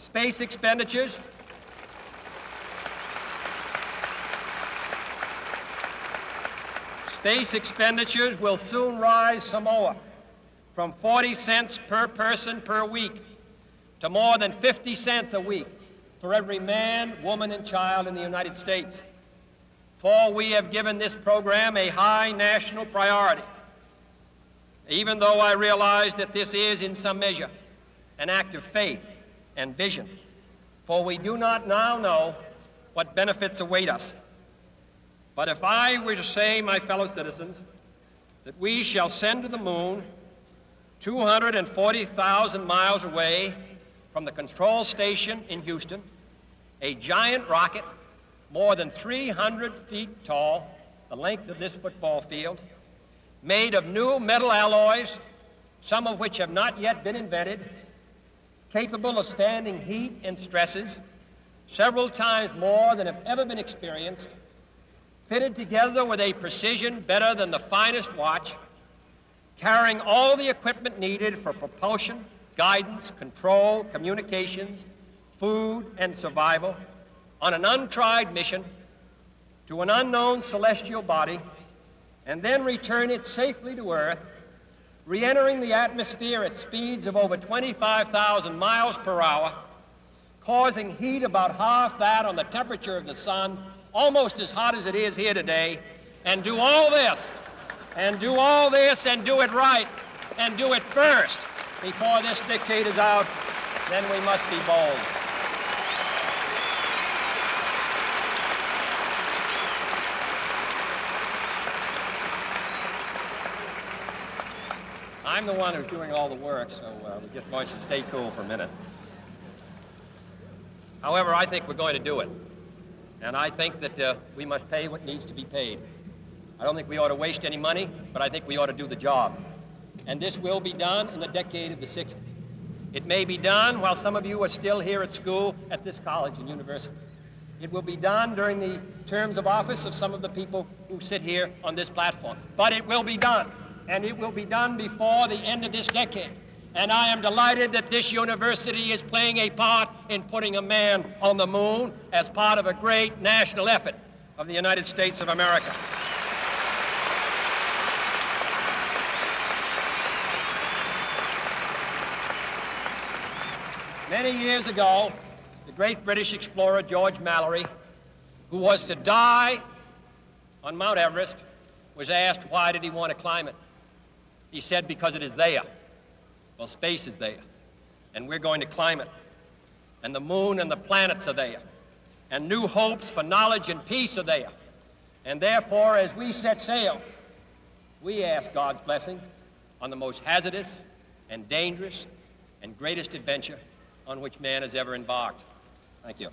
Space expenditures will soon rise some more, from 40 cents per person per week to more than 50 cents a week for every man, woman, and child in the United States. For we have given this program a high national priority, even though I realize that this is, in some measure, an act of faith and vision, for we do not now know what benefits await us. But if I were to say, my fellow citizens, that we shall send to the moon 240,000 miles away from the control station in Houston, a giant rocket more than 300 feet tall, the length of this football field, made of new metal alloys, some of which have not yet been invented, capable of standing heat and stresses several times more than have ever been experienced, fitted together with a precision better than the finest watch, carrying all the equipment needed for propulsion, guidance, control, communications, food, and survival, on an untried mission to an unknown celestial body, and then return it safely to Earth, re-entering the atmosphere at speeds of over 25,000 miles per hour, causing heat about half that on the temperature of the sun, almost as hot as it is here today, and do all this, and do it right, and do it first before this decade is out, then we must be bold. I'm the one who's doing all the work, so we just want you to stay cool for a minute. However, I think we're going to do it. And I think that we must pay what needs to be paid. I don't think we ought to waste any money, but I think we ought to do the job. And this will be done in the decade of the 60s. It may be done while some of you are still here at school at this college and university. It will be done during the terms of office of some of the people who sit here on this platform. But it will be done. And it will be done before the end of this decade. And I am delighted that this university is playing a part in putting a man on the moon as part of a great national effort of the United States of America. Many years ago, the great British explorer George Mallory, who was to die on Mount Everest, was asked why did he want to climb it. He said, because it is there. Well, space is there, and we're going to climb it. And the moon and the planets are there. And new hopes for knowledge and peace are there. And therefore, as we set sail, we ask God's blessing on the most hazardous and dangerous and greatest adventure on which man has ever embarked. Thank you.